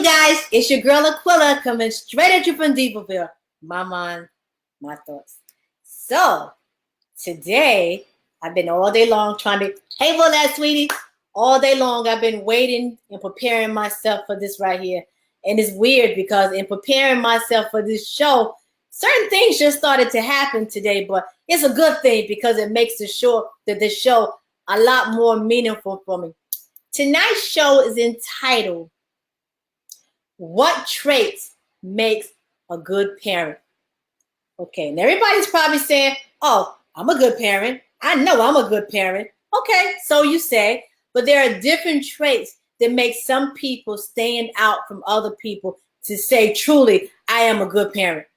guys? It's your girl Aquila coming straight at you from Diva-Villege. My mind, my thoughts. So, today, I've been all day long trying to, hey, well, that sweetie, all day long I've been waiting and preparing myself for this right here. And it's weird because in preparing myself for this show, certain things just started to happen today, but it's a good thing because it makes the show a lot more meaningful for me. Tonight's show is entitled, What Traits Makes a Good Parent? Okay, and everybody's probably saying, oh, I'm a good parent. I know I'm a good parent. Okay, so you say, but there are different traits that make some people stand out from other people to say, truly, I am a good parent.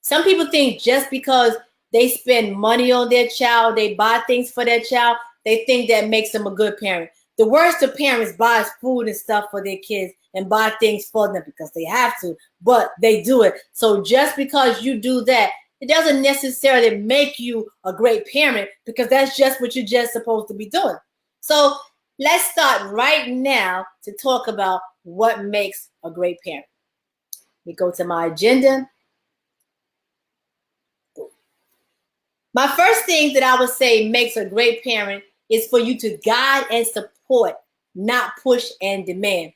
Some people think just because they spend money on their child, they buy things for their child, they think that makes them a good parent. The worst of parents buys food and stuff for their kids and buy things for them because they have to, but they do it. So just because you do that, it doesn't necessarily make you a great parent because that's just what you're just supposed to be doing. So let's start right now to talk about what makes a great parent. We go to my agenda. My first thing that I would say makes a great parent is for you to guide and support, not push and demand.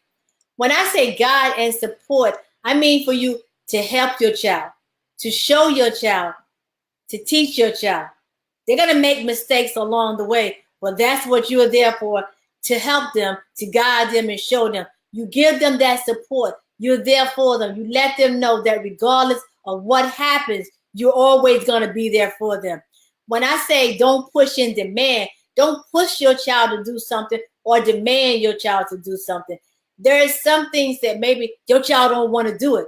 When I say guide and support, I mean for you to help your child, to show your child, to teach your child. They're going to make mistakes along the way, but that's what you're there for, to help them, to guide them and show them. You give them that support. You're there for them. You let them know that regardless of what happens, you're always going to be there for them. When I say don't push and demand, don't push your child to do something or demand your child to do something. There is some things that maybe your child don't want to do it.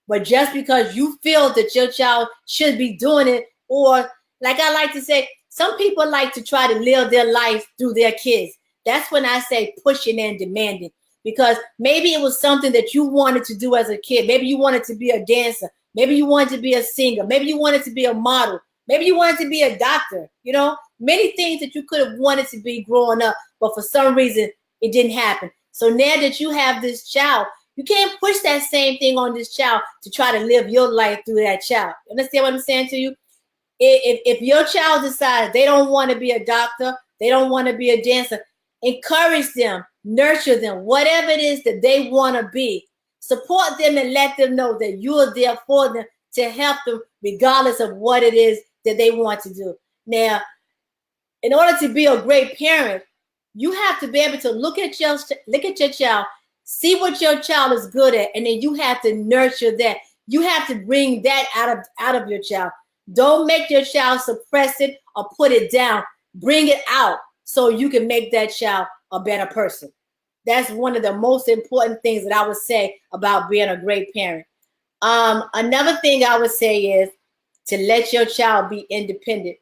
But just because you feel that your child should be doing it, or like I like to say, some people like to try to live their life through their kids. That's when I say pushing and demanding. Because maybe it was something that you wanted to do as a kid. Maybe you wanted to be a dancer. Maybe you wanted to be a singer. Maybe you wanted to be a model. Maybe you wanted to be a doctor. You know, many things that you could have wanted to be growing up, but for some reason it didn't happen. So now that you have this child, you can't push that same thing on this child to try to live your life through that child. You understand what I'm saying to you? If your child decides they don't want to be a doctor, they don't want to be a dancer, encourage them, nurture them, whatever it is that they want to be. Support them and let them know that you are there for them to help them regardless of what it is that they want to do. Now, in order to be a great parent, you have to be able to look at your child, see what your child is good at, and then you have to nurture that. You have to bring that out of your child. Don't make your child suppress it or put it down. Bring it out so you can make that child a better person. That's one of the most important things that I would say about being a great parent. Another thing I would say is to let your child be independent.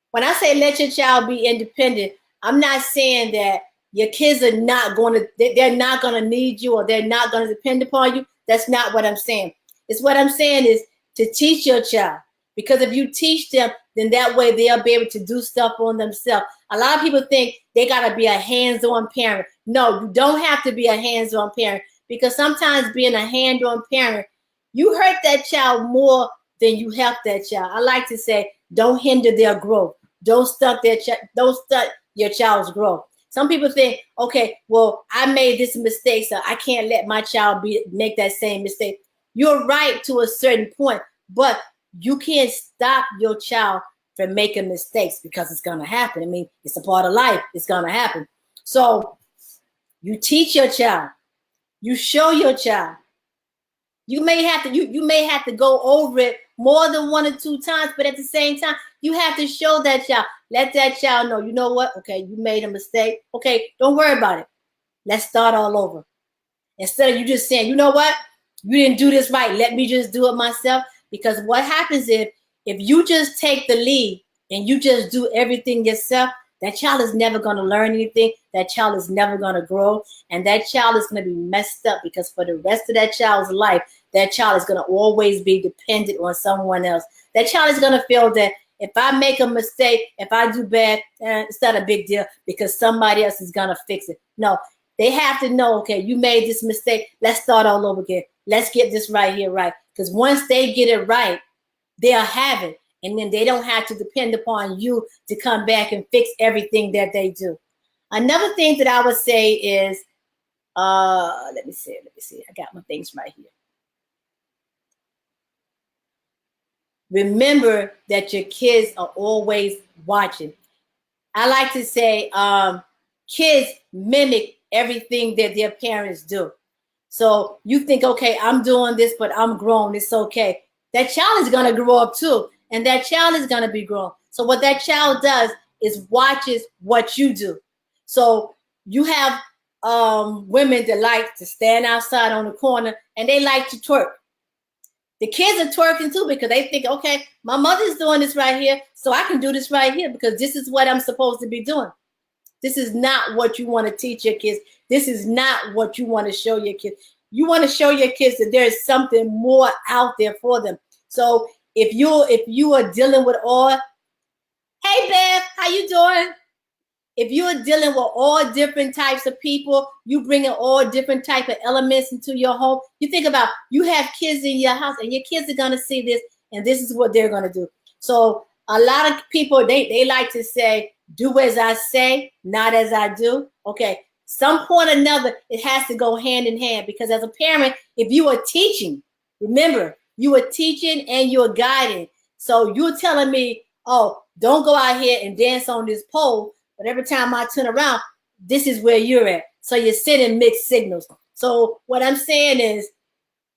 When I say let your child be independent, I'm not saying that your kids are not going to, they're not going to need you or they're not going to depend upon you. That's not what I'm saying. It's what I'm saying is to teach your child. Because if you teach them, then that way they'll be able to do stuff on themselves. A lot of people think they got to be a hands-on parent. No, you don't have to be a hands-on parent because sometimes being a hands-on parent, you hurt that child more than you help that child. I like to say, don't hinder their growth. Don't stunt your child's growth. Some people think, okay, well, I made this mistake, so I can't let my child make that same mistake. You're right to a certain point, but you can't stop your child from making mistakes because it's going to happen. I mean, it's a part of life. It's going to happen. So you teach your child. You show your child. You may have to go over it more than 1 or 2 times, but at the same time, you have to show that child. Let that child know, you know what? Okay, you made a mistake. Okay, don't worry about it. Let's start all over. Instead of you just saying, you know what? You didn't do this right. Let me just do it myself. Because what happens if you just take the lead and you just do everything yourself, that child is never going to learn anything. That child is never going to grow. And that child is going to be messed up because for the rest of that child's life, that child is going to always be dependent on someone else. That child is going to feel that if I make a mistake, if I do bad, it's not a big deal because somebody else is going to fix it. No, They have to know, okay, you made this mistake. Let's start all over again. Let's get this right here right. Because once they get it right, they'll have it. And then they don't have to depend upon you to come back and fix everything that they do. Another thing that I would say is, let me see. I got my things right here. Remember that your kids are always watching. I like to say, kids mimic everything that their parents do. So you think, okay, I'm doing this, but I'm grown. It's okay. That child is going to grow up too. And that child is going to be grown. So what that child does is watches what you do. So you have women that like to stand outside on the corner and they like to twerk. The kids are twerking too because they think, okay, my mother's doing this right here, so I can do this right here because this is what I'm supposed to be doing. This is not what you want to teach your kids. This is not what you want to show your kids. You want to show your kids that there is something more out there for them. So if you are dealing with all, hey Beth, how you doing? If you are dealing with all different types of people, you bringing all different type of elements into your home. You think about, you have kids in your house and your kids are going to see this and this is what they're going to do. So a lot of people, they like to say, do as I say, not as I do. Okay. Some point or another, it has to go hand in hand because as a parent, if you are teaching, remember, you are teaching and you're guiding. So you're telling me, oh, don't go out here and dance on this pole. But every time I turn around, this is where you're at. So you're sending mixed signals. So what I'm saying is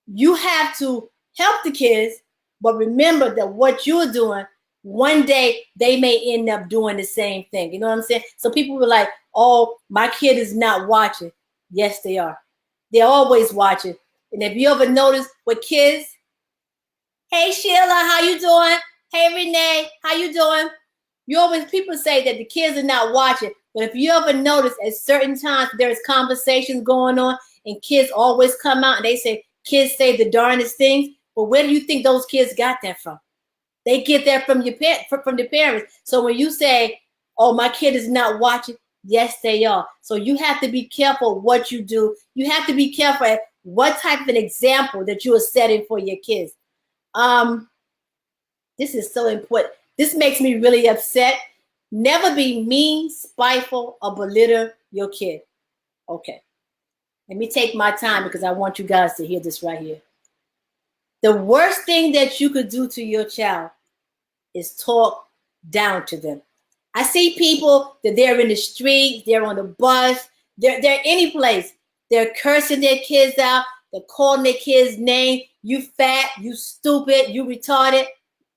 you have to help the kids, but remember that what you're doing, one day they may end up doing the same thing. You know what I'm saying? So people were like, oh, my kid is not watching. Yes, they are. They're always watching. And if you ever notice with kids, hey, Sheila, how you doing? Hey, Renee, how you doing? You always, people say that the kids are not watching, but if you ever notice at certain times there's conversations going on and kids always come out and they say, kids say the darndest things, but where do you think those kids got that from? They get that from from the parents. So when you say, oh, my kid is not watching, yes, they are. So you have to be careful what you do. You have to be careful at what type of an example that you are setting for your kids. This is so important. This makes me really upset. Never be mean, spiteful, or belittle your kid. Okay. Let me take my time because I want you guys to hear this right here. The worst thing that you could do to your child is talk down to them. I see people that they're in the street, they're on the bus, they're any place. They're cursing their kids out. They're calling their kids names. You fat, you stupid, you retarded.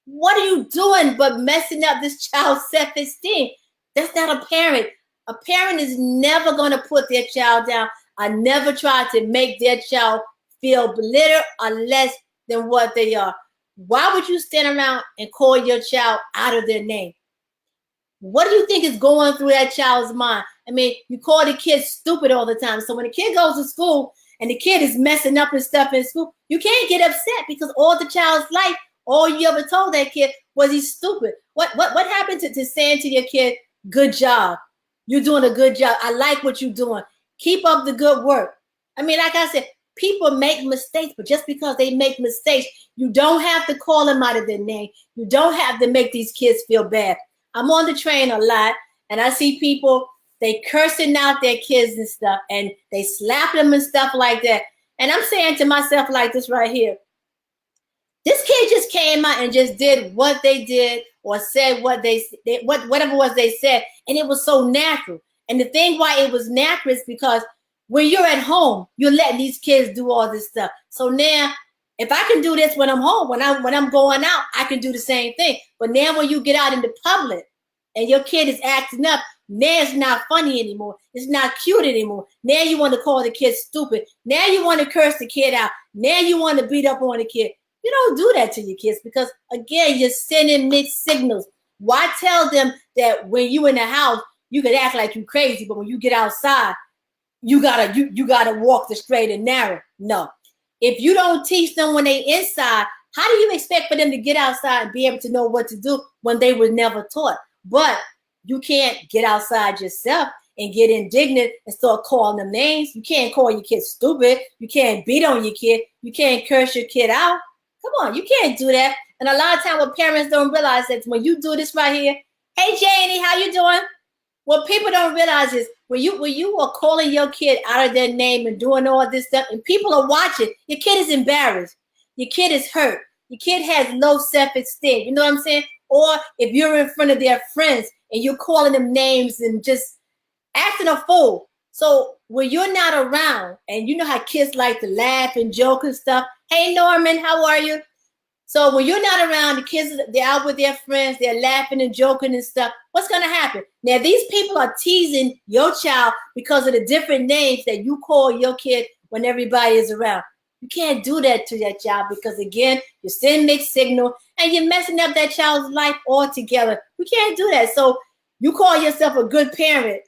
What are you doing but messing up this child's self-esteem? That's not a parent. A parent is never going to put their child down. I never try to make their child feel belittled or less than what they are. Why would you stand around and call your child out of their name? What do you think is going through that child's mind? I mean, you call the kid stupid all the time. So when the kid goes to school and the kid is messing up and stuff in school, you can't get upset because all the child's life, all you ever told that kid was he's stupid. What happened to saying to your kid, good job? You're doing a good job. I like what you're doing. Keep up the good work. I mean, like I said, people make mistakes, but just because they make mistakes, you don't have to call them out of their name. You don't have to make these kids feel bad. I'm on the train a lot, and I see people, they cursing out their kids and stuff, and they slap them and stuff like that. And I'm saying to myself like this right here, this kid just came out and just did what they did or said whatever it was they said, and it was so natural. And the thing why it was natural is because when you're at home, you're letting these kids do all this stuff. So now, if I can do this when I'm home, when I'm going out, I can do the same thing. But now when you get out in the public and your kid is acting up, now it's not funny anymore. It's not cute anymore. Now you want to call the kid stupid. Now you want to curse the kid out. Now you want to beat up on the kid. You don't do that to your kids because, again, you're sending mixed signals. Why tell them that when you in the house, you could act like you crazy, but when you get outside, you gotta walk the straight and narrow? No. If you don't teach them when they inside, how do you expect for them to get outside and be able to know what to do when they were never taught? But you can't get outside yourself. and get indignant and start calling them names. You can't call your kid stupid. You can't beat on your kid. You can't curse your kid out. Come on, you can't do that. And a lot of times what parents don't realize that when you do this right here, hey Janie, how you doing? What people don't realize is when you are calling your kid out of their name and doing all this stuff, and people are watching, your kid is embarrassed. Your kid is hurt. Your kid has low self-esteem. You know what I'm saying? Or if you're in front of their friends and you're calling them names and just acting a fool. So when you're not around, and you know how kids like to laugh and joke and stuff. Hey Norman, how are you? So when you're not around, the kids, they're out with their friends, they're laughing and joking and stuff. What's going to happen? Now, these people are teasing your child because of the different names that you call your kid when everybody is around. You can't do that to that child because, again, you're sending mixed signal and you're messing up that child's life altogether. We can't do that. So you call yourself a good parent,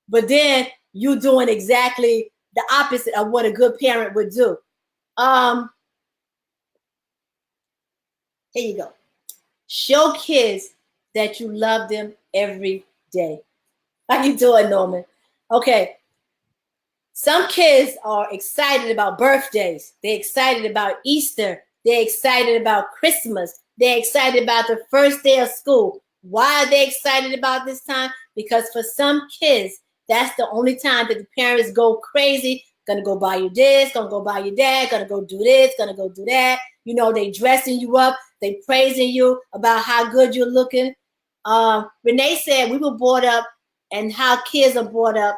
but then you're doing exactly the opposite of what a good parent would do. Here you go. Show kids that you love them every day. How you doing, Norman? Okay. Some kids are excited about birthdays. They're excited about Easter. They're excited about Christmas. They're excited about the first day of school. Why are they excited about this time? Because for some kids, that's the only time that the parents go crazy. Gonna go buy you this, gonna go buy you that, gonna go do this, gonna go do that. You know, they dressing you up. They praising you about how good you're looking. Renee said we were brought up and how kids are brought up.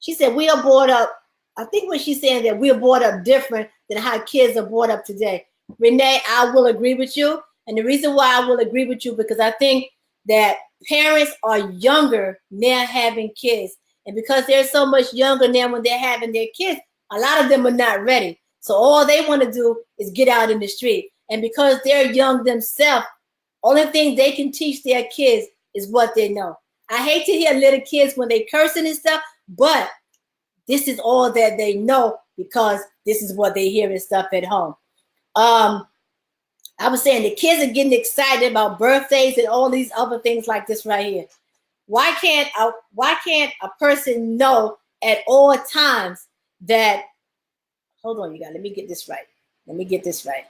She said we are brought up. I think what she's saying that we're brought up different than how kids are brought up today. Renee, I will agree with you. And the reason why I will agree with you, because I think that parents are younger now having kids. And because they're so much younger now when they're having their kids, a lot of them are not ready. So all they want to do is get out in the street. And because they're young themselves, only thing they can teach their kids is what they know. I hate to hear little kids when they cursing and stuff, but this is all that they know because this is what they hear and stuff at home. I was saying the kids are getting excited about birthdays and all these other things like this right here. Why can't a person know at all times that, hold on, you guys, let me get this right.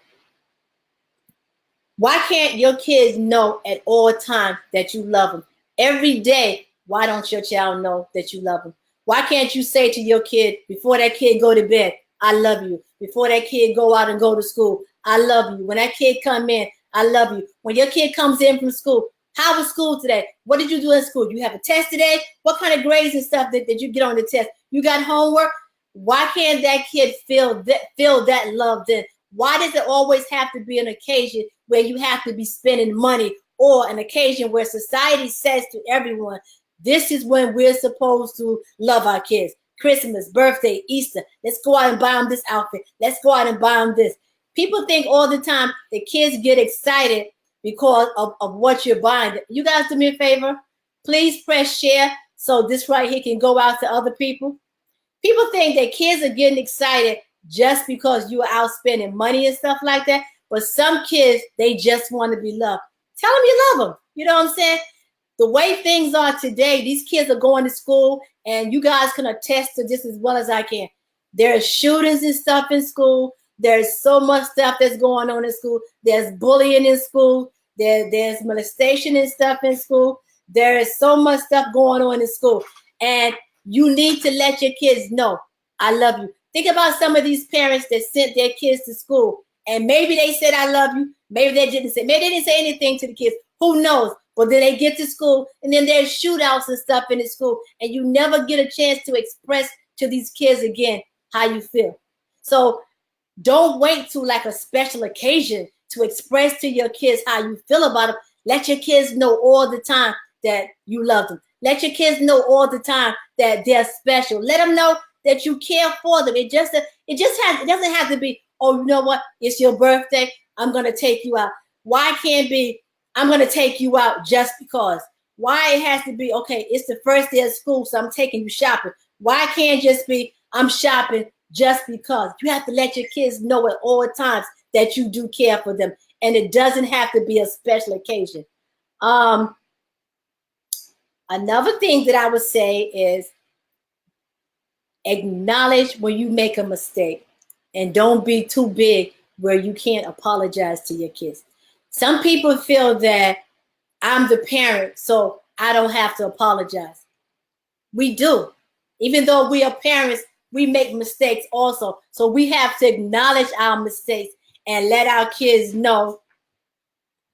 Why can't your kids know at all times that you love them? Every day, why don't your child know that you love them? Why can't you say to your kid, before that kid go to bed, I love you. Before that kid go out and go to school, I love you. When that kid come in, I love you. When your kid comes in from school, how was school today? What did you do in school? You have a test today? What kind of grades and stuff did you get on the test? You got homework? Why can't that kid feel that love then? Why does it always have to be an occasion where you have to be spending money, or an occasion where society says to everyone, this is when we're supposed to love our kids? Christmas, birthday, Easter. Let's go out and buy them this outfit. Let's go out and buy them this. People think all the time that kids get excited because of what you're buying. You guys do me a favor. Please press share so this right here can go out to other people. People think that kids are getting excited just because you are out spending money and stuff like that. But some kids, they just want to be loved. Tell them you love them. You know what I'm saying? The way things are today, these kids are going to school, and you guys can attest to this as well as I can. There's shootings and stuff in school. There's so much stuff that's going on in school. There's bullying in school. There's molestation and stuff in school. There is so much stuff going on in school. And you need to let your kids know, I love you. Think about some of these parents that sent their kids to school, and maybe they said, I love you. Maybe they didn't say, maybe they didn't say anything to the kids. Who knows? But then they get to school, and then there's shootouts and stuff in the school, and you never get a chance to express to these kids again how you feel. So don't wait to like a special occasion to express to your kids how you feel about them. Let your kids know all the time that you love them. Let your kids know all the time that they're special. Let them know that you care for them. It doesn't have to be, oh, you know what? It's your birthday. I'm going to take you out. Why can't be, I'm going to take you out just because? Why it has to be, okay, it's the first day of school, so I'm taking you shopping. Why can't just be, I'm shopping just because? You have to let your kids know at all times that you do care for them. And it doesn't have to be a special occasion. Another thing that I would say is acknowledge when you make a mistake and don't be too big where you can't apologize to your kids. Some people feel that I'm the parent, so I don't have to apologize. We do. Even though we are parents, we make mistakes also. So we have to acknowledge our mistakes and let our kids know,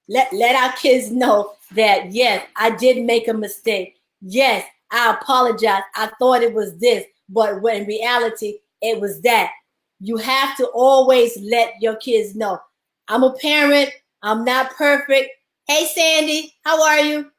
let our kids know that, yes, I did make a mistake. Yes, I apologize. I thought it was this, but when in reality, it was that. You have to always let your kids know. I'm a parent. I'm not perfect. Hey, Sandy, how are you?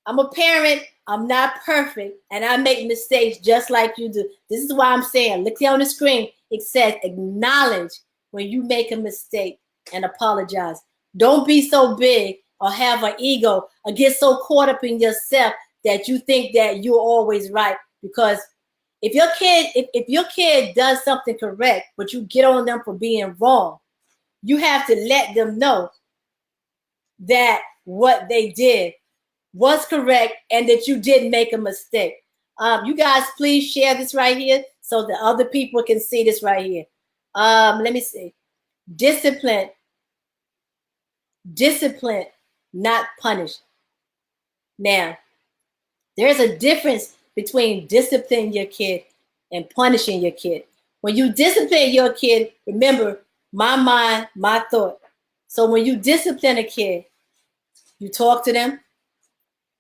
I'm a parent. I'm not perfect. And I make mistakes just like you do. This is why I'm saying, look here on the screen. It says acknowledge when you make a mistake and apologize. Don't be so big or have an ego or get so caught up in yourself that you think that you're always right. Because if your kid does something correct, but you get on them for being wrong, you have to let them know that what they did was correct and that you did make a mistake. You guys, please share this right here so that other people can see this right here. Let me see. Discipline, not punish. Now, there's a difference between disciplining your kid and punishing your kid. When you discipline your kid, remember, my mind, my thought. So when you discipline a kid, you talk to them,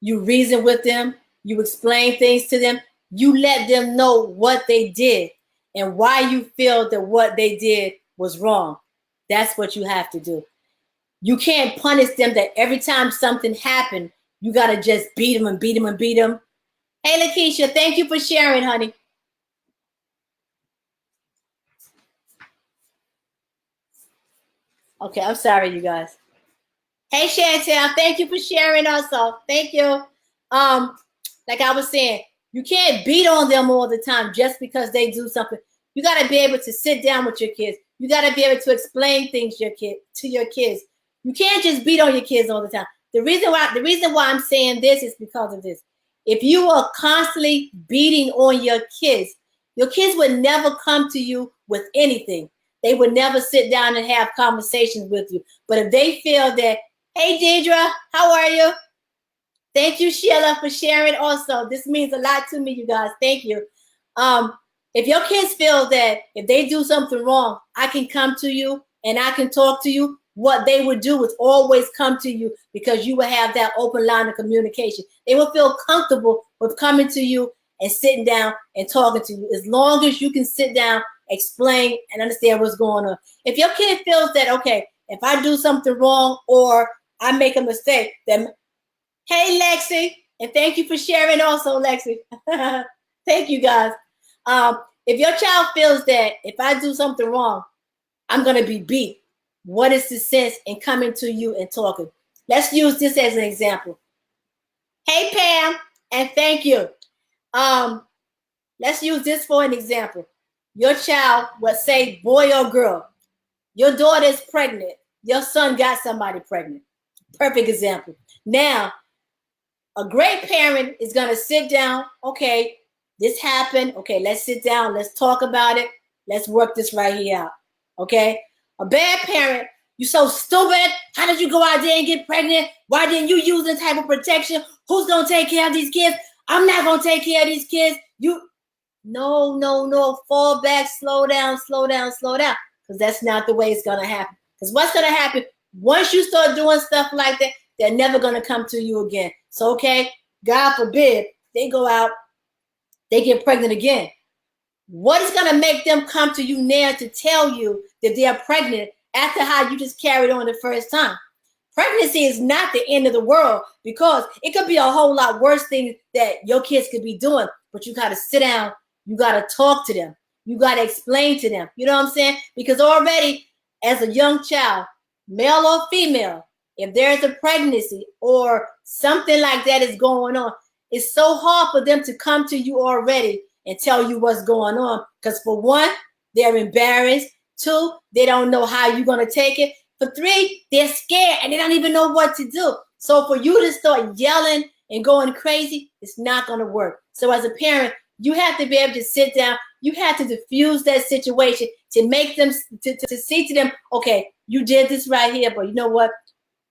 you reason with them, you explain things to them, you let them know what they did and why you feel that what they did was wrong. That's what you have to do. You can't punish them that every time something happened, you got to just beat them and beat them and beat them. Hey, Lakeisha, thank you for sharing, honey. Okay, I'm sorry, you guys. Hey, Chantel, thank you for sharing also. Thank you. Like I was saying, you can't beat on them all the time just because they do something. You got to be able to sit down with your kids. You got to be able to explain things to your kids. You can't just beat on your kids all the time. The reason why I'm saying this is because of this. If you are constantly beating on your kids would never come to you with anything. They would never sit down and have conversations with you. But if they feel that, hey, Deidre, how are you? Thank you, Sheila, for sharing also. This means a lot to me, you guys. Thank you. If your kids feel that if they do something wrong, I can come to you and I can talk to you, what they would do is always come to you because you will have that open line of communication. They will feel comfortable with coming to you and sitting down and talking to you as long as you can sit down, explain, and understand what's going on. If your kid feels that, okay, if I do something wrong or I make a mistake, then hey, Lexi, and thank you for sharing also, Lexi. Thank you, guys. If your child feels that if I do something wrong, I'm going to be beat, what is the sense in coming to you and talking? Let's use this as an example. Hey, Pam, and thank you. Let's use this for an example. Your child, let's say boy or girl, your daughter is pregnant. Your son got somebody pregnant. Perfect example. Now, a great parent is going to sit down. Okay, this happened. Okay, let's sit down. Let's talk about it. Let's work this right here out. Okay. A bad parent, you so stupid. How did you go out there and get pregnant? Why didn't you use this type of protection? Who's going to take care of these kids? I'm not going to take care of these kids. No. Fall back, slow down. Because that's not the way it's going to happen. Because what's going to happen, once you start doing stuff like that, they're never going to come to you again. So, okay, God forbid, they go out, they get pregnant again. What is going to make them come to you now to tell you that they are pregnant after how you just carried on the first time? Pregnancy is not the end of the world because it could be a whole lot worse things that your kids could be doing, but you got to sit down, you got to talk to them, you got to explain to them. You know what I'm saying? Because already as a young child, male or female, if there's a pregnancy or something like that is going on, it's so hard for them to come to you already and tell you what's going on. Because for one, they're embarrassed. Two, they don't know how you're going to take it. For three, they're scared and they don't even know what to do. So for you to start yelling and going crazy, it's not going to work. So as a parent, you have to be able to sit down. You have to diffuse that situation to make them, to see to them, okay, you did this right here, but you know what?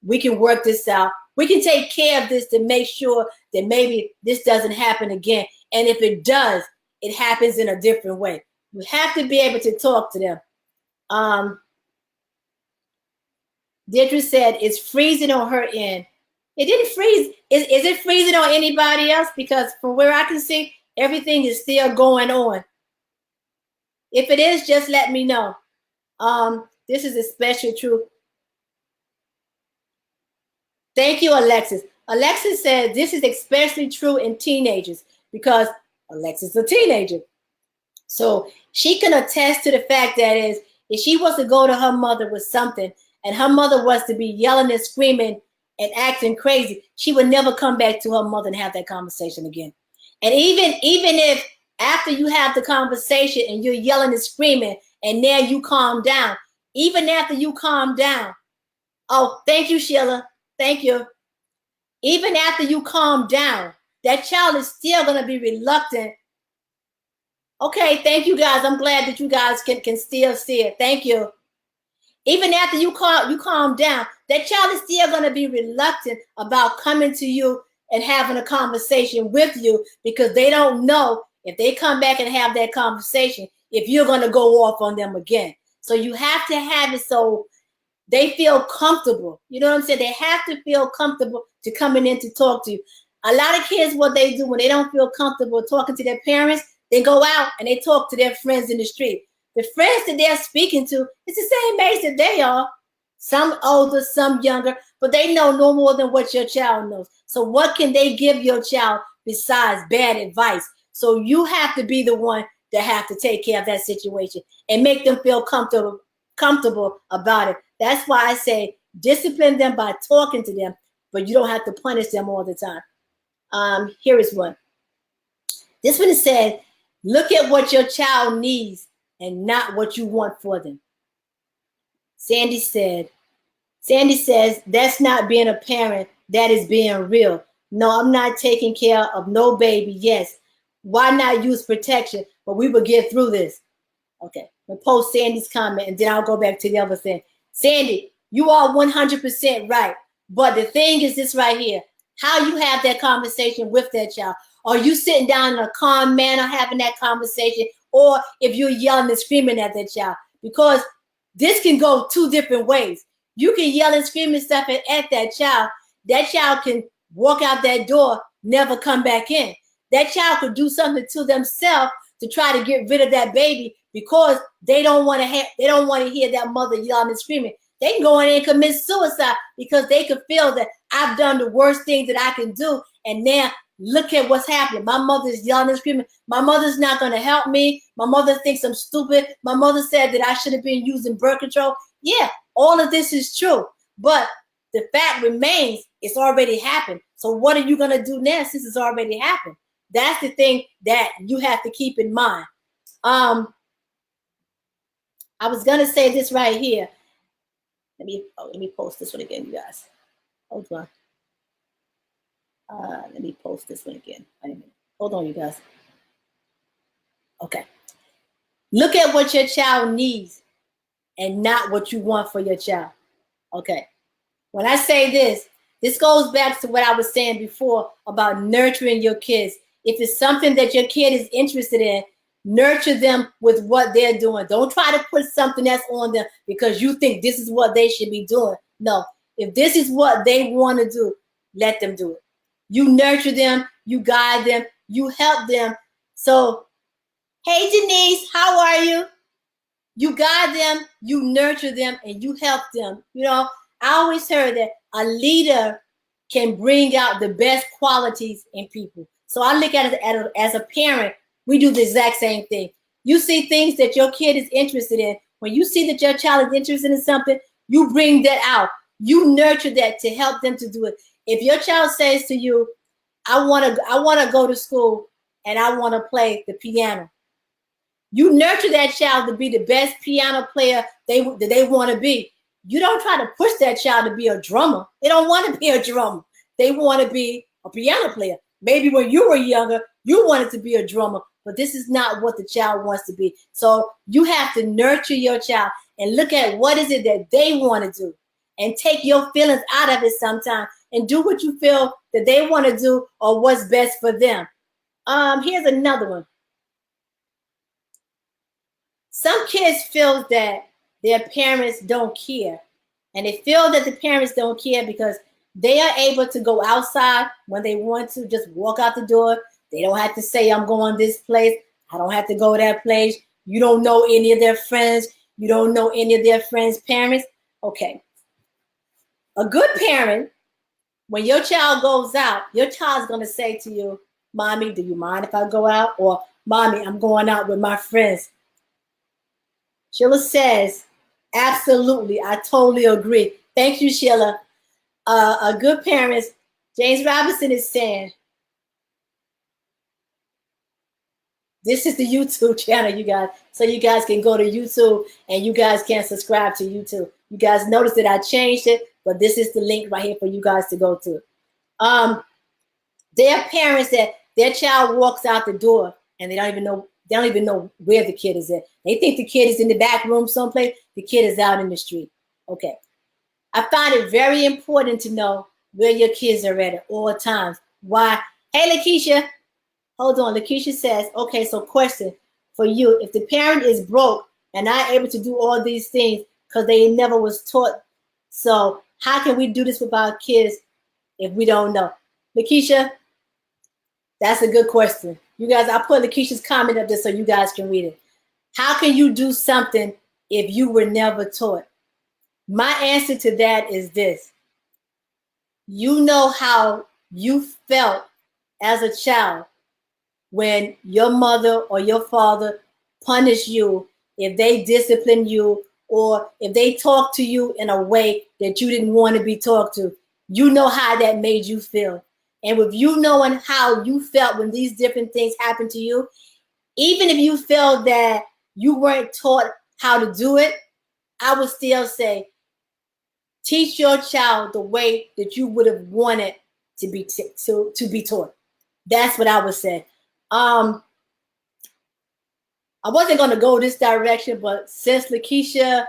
We can work this out. We can take care of this to make sure that maybe this doesn't happen again. And if it does, it happens in a different way. You have to be able to talk to them. Deirdre said, it's freezing on her end. It didn't freeze. Is it freezing on anybody else? Because from where I can see, everything is still going on. If it is, just let me know. This is especially true. Thank you, Alexis. Alexis said this is especially true in teenagers because Alexis is a teenager. So she can attest to the fact that is, if she was to go to her mother with something and her mother was to be yelling and screaming and acting crazy, she would never come back to her mother and have that conversation again. And even if after you have the conversation and you're yelling and screaming and now you calm down, even after you calm down, oh, thank you, Sheila. Thank you. Even after you calm down, that child is still going to be reluctant. Okay, thank you guys. I'm glad that you guys can still see it. Thank you. Even after you calm down, that child is still going to be reluctant about coming to you and having a conversation with you because they don't know if they come back and have that conversation, if you're going to go off on them again. So you have to have it so they feel comfortable. You know what I'm saying? They have to feel comfortable to coming in to talk to you. A lot of kids, what they do when they don't feel comfortable talking to their parents, they go out and they talk to their friends in the street. The friends that they're speaking to, it's the same age that they are. Some older, some younger, but they know no more than what your child knows. So what can they give your child besides bad advice? So you have to be the one that have to take care of that situation and make them feel comfortable about it. That's why I say discipline them by talking to them, but you don't have to punish them all the time. Here is one. This one said, look at what your child needs and not what you want for them. Sandy says, that's not being a parent, that is being real. No, I'm not taking care of no baby. Yes. Why not use protection? But we will get through this. Okay. We'll post Sandy's comment and then I'll go back to the other thing. Sandy, you are 100% right. But the thing is this right here. How you have that conversation with that child. Are you sitting down in a calm manner having that conversation? Or if you're yelling and screaming at that child? Because this can go two different ways. You can yell and scream and stuff at that child. That child can walk out that door, never come back in. That child could do something to themselves to try to get rid of that baby because they don't want to hear that mother yelling and screaming. They can go in and commit suicide because they could feel that I've done the worst thing that I can do. And now look at what's happening. My mother's yelling and screaming. My mother's not going to help me. My mother thinks I'm stupid. My mother said that I should have been using birth control. Yeah, all of this is true. But the fact remains, it's already happened. So what are you going to do now since it's already happened? That's the thing that you have to keep in mind. I was going to say this right here. Let me post this one again, you guys. Hold on. Let me post this one again. Wait a minute. Hold on, you guys. Okay. Look at what your child needs and not what you want for your child. Okay. When I say this goes back to what I was saying before about nurturing your kids. If it's something that your kid is interested in, nurture them with what they're doing. Don't try to put something else on them because you think this is what they should be doing. No. If this is what they want to do, let them do it. You nurture them, you guide them, you help them. So, hey, Denise, how are you? You guide them, you nurture them, and you help them. You know, I always heard that a leader can bring out the best qualities in people. So I look at it as a parent, we do the exact same thing. You see things that your kid is interested in. When you see that your child is interested in something, you bring that out. You nurture that to help them to do it. If your child says to you, I want to go to school and I want to play the piano, you nurture that child to be the best piano player they want to be. You don't try to push that child to be a drummer. They don't want to be a drummer. They want to be a piano player. Maybe when you were younger, you wanted to be a drummer, but this is not what the child wants to be. So you have to nurture your child and look at what is it that they want to do and take your feelings out of it sometimes and do what you feel that they want to do or what's best for them. Here's another one. Some kids feel that their parents don't care, and they feel that the parents don't care because they are able to go outside when they want to, just walk out the door. They don't have to say, I'm going this place. I don't have to go that place. You don't know any of their friends. You don't know any of their friends' parents. Okay. A good parent, when your child goes out, your child's going to say to you, Mommy, do you mind if I go out? Or, Mommy, I'm going out with my friends. Sheila says, absolutely, I totally agree. Thank you, Sheila. A good parent, James Robinson is saying, this is the YouTube channel, you guys. So you guys can go to YouTube and you guys can subscribe to YouTube. You guys notice that I changed it, but this is the link right here for you guys to go to. There are parents that their child walks out the door and they don't even know where the kid is at. They think the kid is in the back room someplace. The kid is out in the street. Okay. I find it very important to know where your kids are at all times. Why? Hey, Lakeisha. Hold on. Lakeisha says, okay, so question for you. If the parent is broke and not able to do all these things because they never was taught, so how can we do this with our kids if we don't know? Lakeisha, that's a good question. You guys, I put Lakeisha's comment up there so you guys can read it. How can you do something if you were never taught? My answer to that is this. You know how you felt as a child when your mother or your father punished you, if they disciplined you, or if they talked to you in a way that you didn't want to be talked to. You know how that made you feel. And with you knowing how you felt when these different things happened to you, even if you felt that you weren't taught how to do it, I would still say, teach your child the way that you would have wanted to be taught. That's what I would say. I wasn't going to go this direction, but since Lakeisha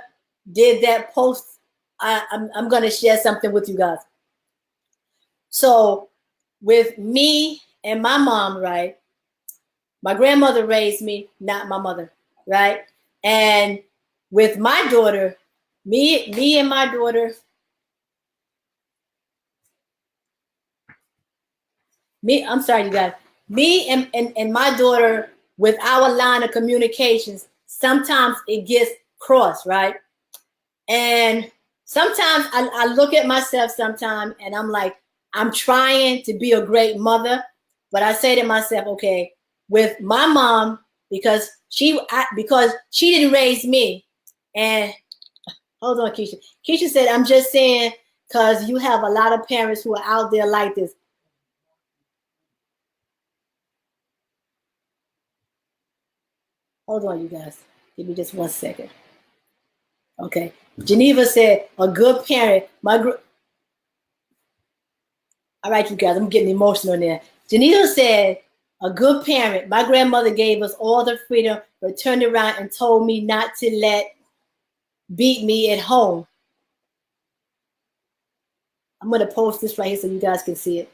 did that post, I'm going to share something with you guys. So with me and my mom, right? My grandmother raised me, not my mother, right? And with my daughter, me and my daughter, I'm sorry, you guys. Me and my daughter, with our line of communications, sometimes it gets crossed, right? And sometimes I look at myself sometimes and I'm like, I'm trying to be a great mother, but I say to myself, okay, with my mom, because she didn't raise me. And hold on, Keisha. Keisha said, I'm just saying, because you have a lot of parents who are out there like this. Hold on, you guys. Give me just 1 second. Okay. Geneva said, a good parent. All right, you guys, I'm getting emotional there. Geneva said, a good parent. My grandmother gave us all the freedom, but turned around and told me not to beat me at home. I'm going to post this right here so you guys can see it.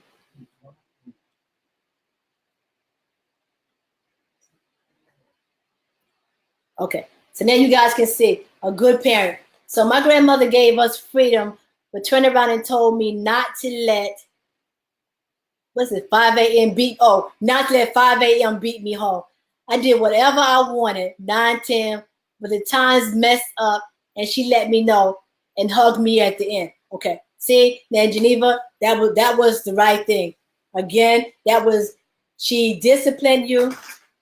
Okay, so now you guys can see a good parent. So my grandmother gave us freedom, but turned around and told me not to let, 5 a.m. not to let 5 a.m. beat me home. I did whatever I wanted, 9, 10, but the times messed up, and she let me know and hugged me at the end. Okay, see, now Geneva, that was the right thing. Again, she disciplined you,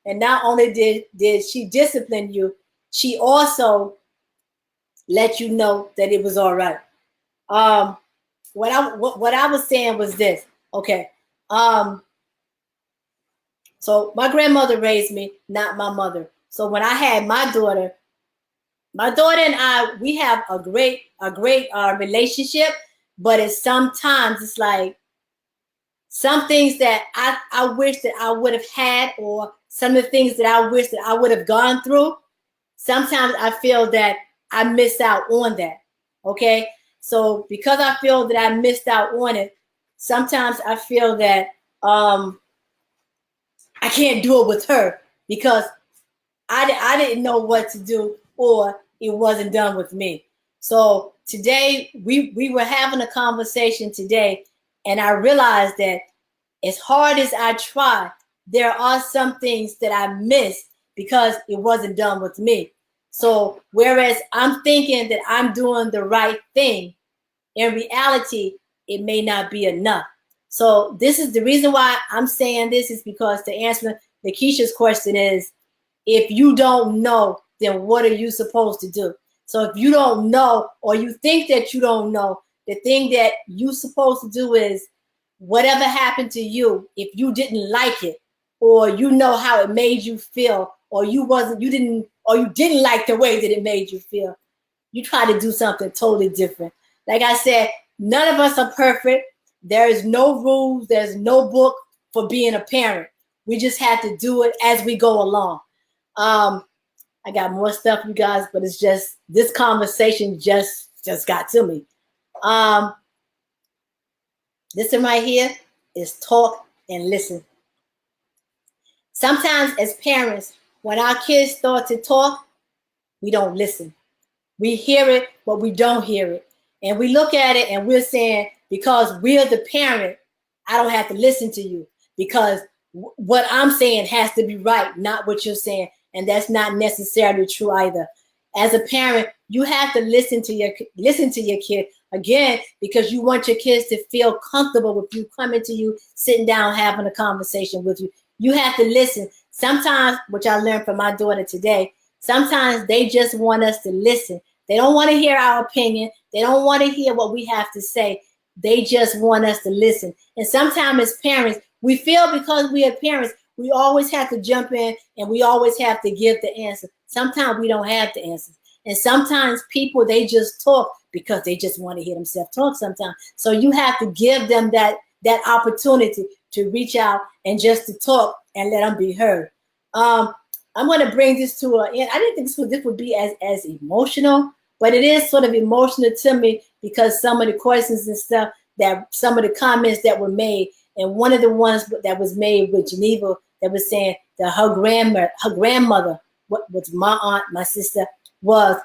and not only did she discipline you, she also let you know that it was all right. What I was saying was this. Okay. So my grandmother raised me, not my mother. So when I had my daughter and I, we have a great relationship, but sometimes it's like some things that I wish that I would have had, or some of the things that I wish that I would have gone through, sometimes I feel that I miss out on that. Okay. So because I feel that I missed out on it, sometimes I feel that I can't do it with her because I didn't know what to do, or it wasn't done with me. So today we were having a conversation today, and I realized that as hard as I try, there are some things that I missed because it wasn't done with me. So whereas I'm thinking that I'm doing the right thing, in reality, it may not be enough. So this is the reason why I'm saying this, is because to answer Lakeisha's question is, if you don't know, then what are you supposed to do? So if you don't know, or you think that you don't know, the thing that you're supposed to do is, whatever happened to you, if you didn't like it, or you know how it made you feel, or you didn't like the way that it made you feel, you try to do something totally different. Like I said, none of us are perfect. There is no rules, there's no book for being a parent. We just have to do it as we go along. I got more stuff, you guys, but it's just this conversation just got to me. This one right here is talk and listen. Sometimes as parents, when our kids start to talk, we don't listen. We hear it, but we don't hear it. And we look at it and we're saying, because we're the parent, I don't have to listen to you, because what I'm saying has to be right, not what you're saying. And that's not necessarily true either. As a parent, you have to listen to your kid, again, because you want your kids to feel comfortable with you coming to you, sitting down, having a conversation with you. You have to listen. Sometimes, which I learned from my daughter today, sometimes they just want us to listen. They don't want to hear our opinion. They don't want to hear what we have to say. They just want us to listen. And sometimes as parents, we feel because we are parents, we always have to jump in and we always have to give the answer. Sometimes we don't have the answers. And sometimes people, they just talk because they just want to hear themselves talk sometimes. So you have to give them that opportunity to reach out and just to talk and let them be heard. I'm going to bring this to an end. I didn't think this would be as emotional, but it is sort of emotional to me because some of the questions and stuff, that some of the comments that were made, and one of the ones that was made with Geneva, that was saying that her grandmother, what was my aunt, my sister, was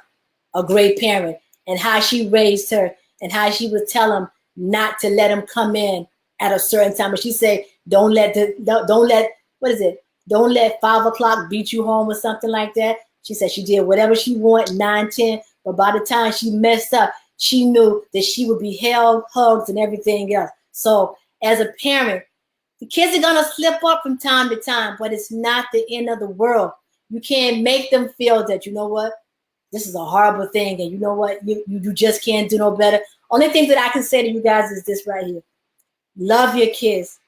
a great parent, and how she raised her, and how she would tell them not to let them come in at a certain time. And she said, don't let what is it? Don't let 5 o'clock beat you home or something like that. She said she did whatever she wanted, 9, 10, but by the time she messed up, she knew that she would be held, hugged, and everything else. So as a parent, the kids are going to slip up from time to time, but it's not the end of the world. You can't make them feel that, you know what, this is a horrible thing, and you know what, you just can't do no better. Only thing that I can say to you guys is this right here. Love your kids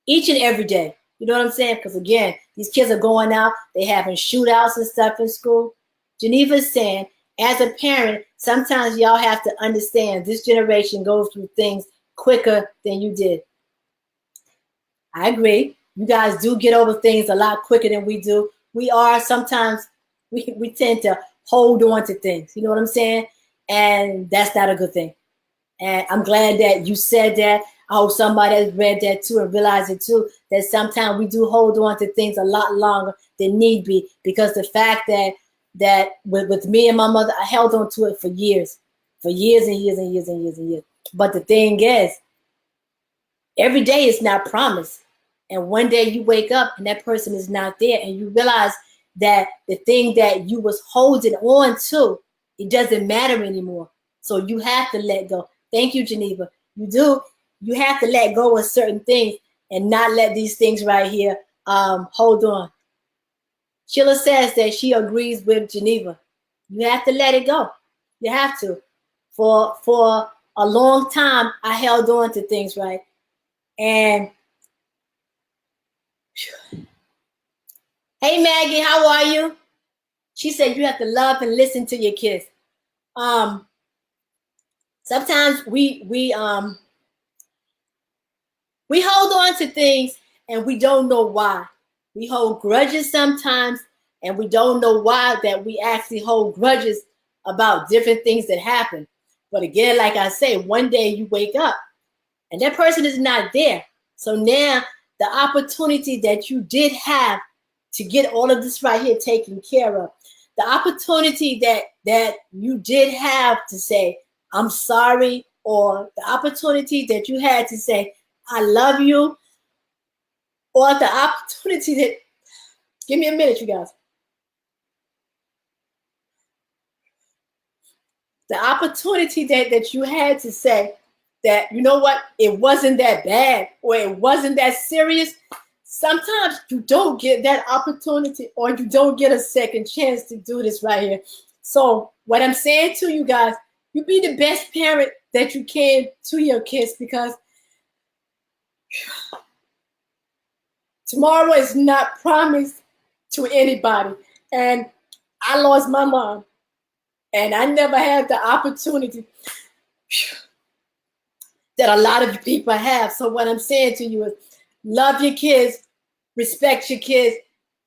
each and every day. You know what I'm saying? Because again, these kids are going out, they having shootouts and stuff in school. Geneva's saying, as a parent, sometimes y'all have to understand this generation goes through things quicker than you did. I agree. You guys do get over things a lot quicker than we do. We are sometimes, we tend to hold on to things. You know what I'm saying? And that's not a good thing. And I'm glad that you said that. I hope somebody has read that too and realized it too, that sometimes we do hold on to things a lot longer than need be, because the fact that with me and my mother, I held on to it for years and years and years and years and years. But the thing is, every day is not promised. And one day you wake up and that person is not there, and you realize that the thing that you was holding on to, it doesn't matter anymore. So you have to let go. Thank you, Geneva. You do. You have to let go of certain things and not let these things right here hold on. Sheila says that she agrees with Geneva. You have to let it go. You have to. For a long time, I held on to things, right? And hey, Maggie, how are you? She said you have to love and listen to your kids. Sometimes we We hold on to things and we don't know why. We hold grudges sometimes and we don't know why that we actually hold grudges about different things that happen. But again, like I say, one day you wake up and that person is not there. So now the opportunity that you did have to get all of this right here taken care of, the opportunity that you did have to say, I'm sorry, or the opportunity that you had to say, I love you, or the opportunity that, give me a minute, you guys. The opportunity that you had to say that, you know what, it wasn't that bad or it wasn't that serious. Sometimes you don't get that opportunity or you don't get a second chance to do this right here. So what I'm saying to you guys, you be the best parent that you can to your kids, because tomorrow is not promised to anybody. And I lost my mom and I never had the opportunity that a lot of people have. So what I'm saying to you is love your kids, respect your kids,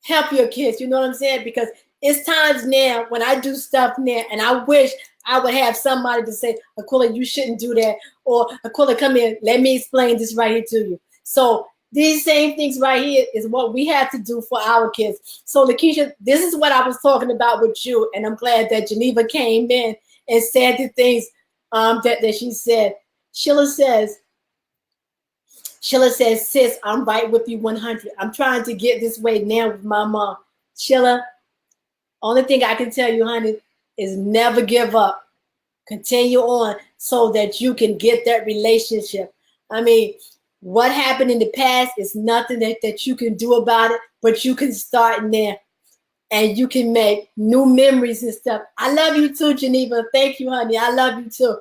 help your kids. You know what I'm saying? Because it's times now when I do stuff now and I wish I would have somebody to say, Aquila, you shouldn't do that. Or Aquila, come here, let me explain this right here to you. So these same things right here is what we have to do for our kids. So Lakeisha, this is what I was talking about with you. And I'm glad that Geneva came in and said the things that she said. Sheila says, sis, I'm right with you 100. I'm trying to get this way now with my mom. Sheila, only thing I can tell you, honey, is never give up. Continue on so that you can get that relationship. I mean, what happened in the past is nothing that you can do about it, but you can start now and you can make new memories and stuff. I love you too, Geneva. Thank you, honey. I love you too.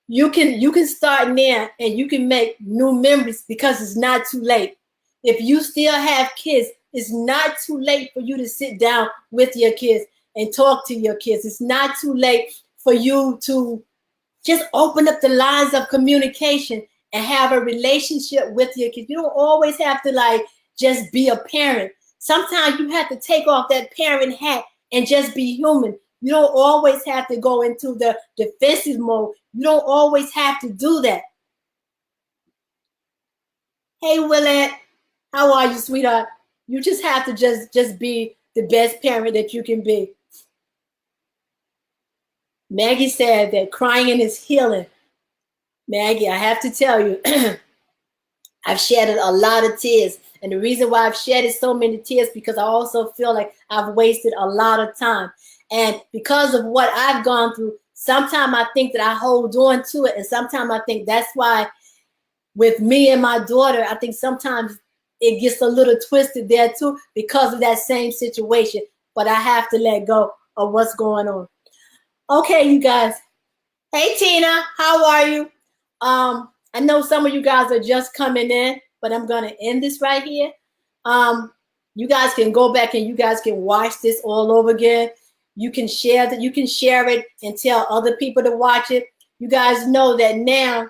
You can start now and you can make new memories because it's not too late. If you still have kids, it's not too late for you to sit down with your kids and talk to your kids. It's not too late for you to just open up the lines of communication and have a relationship with your kids. You don't always have to like just be a parent. Sometimes you have to take off that parent hat and just be human. You don't always have to go into the defensive mode. You don't always have to do that. Hey, Willette, how are you, sweetheart? You just have to just be the best parent that you can be. Maggie said that crying is healing. Maggie, I have to tell you, I've shedded a lot of tears. And the reason why I've shedded so many tears because I also feel like I've wasted a lot of time. And because of what I've gone through, sometimes I think that I hold on to it. And sometimes I think that's why with me and my daughter, I think sometimes it gets a little twisted there too because of that same situation. But I have to let go of what's going on. Okay, you guys. Hey, Tina, how are you? I know some of you guys are just coming in, but I'm going to end this right here. You guys can go back and you guys can watch this all over again. You can share that. You can share it and tell other people to watch it. You guys know that now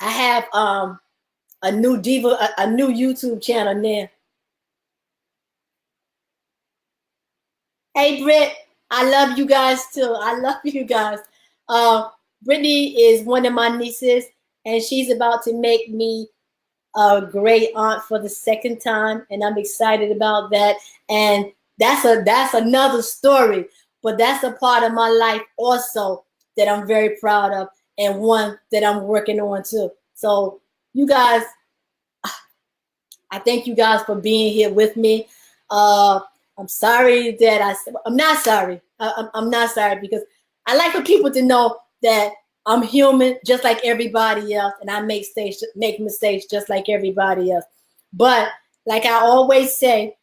I have a new YouTube channel now. Hey, Britt, I love you guys too. I love you guys. Brittany is one of my nieces, and she's about to make me a great aunt for the second time, and I'm excited about that. And that's another story, but that's a part of my life also that I'm very proud of, and one that I'm working on too. So you guys, I thank you guys for being here with me. I'm sorry that I'm not sorry. I'm not sorry because I like for people to know that I'm human just like everybody else, and I make mistakes just like everybody else. But like I always say,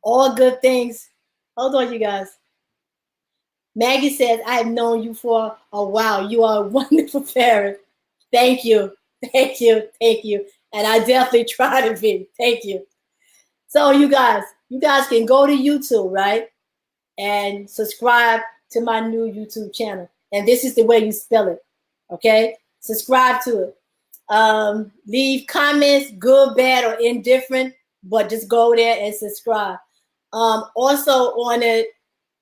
all good things. Hold on, you guys. Maggie says, I have known you for a while. You are a wonderful parent. Thank you. Thank you. Thank you. And I definitely try to be. Thank you. So you guys can go to YouTube, right? And subscribe to my new YouTube channel. And this is the way you spell it. Okay? Subscribe to it. Leave comments, good, bad, or indifferent, but just go there and subscribe. Also on it,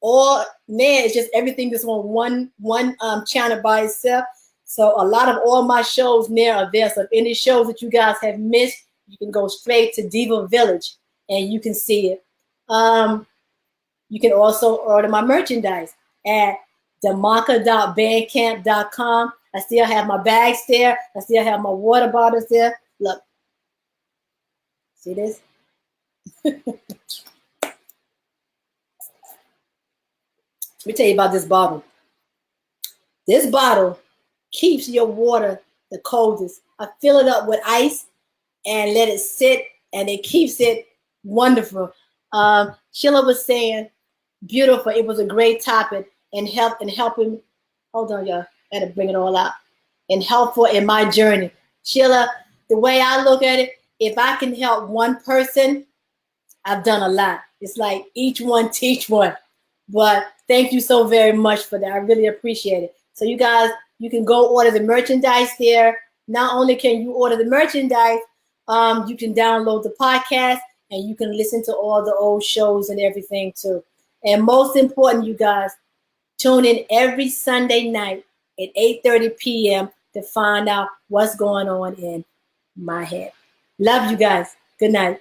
all man, it's just everything that's on one channel by itself. So a lot of all my shows there are there. So if any shows that you guys have missed, you can go straight to Diva-Villege and you can see it. You can also order my merchandise at demarca.bandcamp.com. I still have my bags there. I still have my water bottles there. Look, see this? Let me tell you about this bottle. This bottle keeps your water the coldest. I fill it up with ice and let it sit, and it keeps it wonderful. Sheila was saying, beautiful. It was a great topic and helping. Hold on, y'all. I had to bring it all out. And helpful in my journey. Sheila, the way I look at it, if I can help one person, I've done a lot. It's like each one teach one. But thank you so very much for that. I really appreciate it. So you guys, you can go order the merchandise there. Not only can you order the merchandise, you can download the podcast and you can listen to all the old shows and everything too. And most important, you guys, tune in every Sunday night at 8:30 p.m. to find out what's going on in my head. Love you guys. Good night.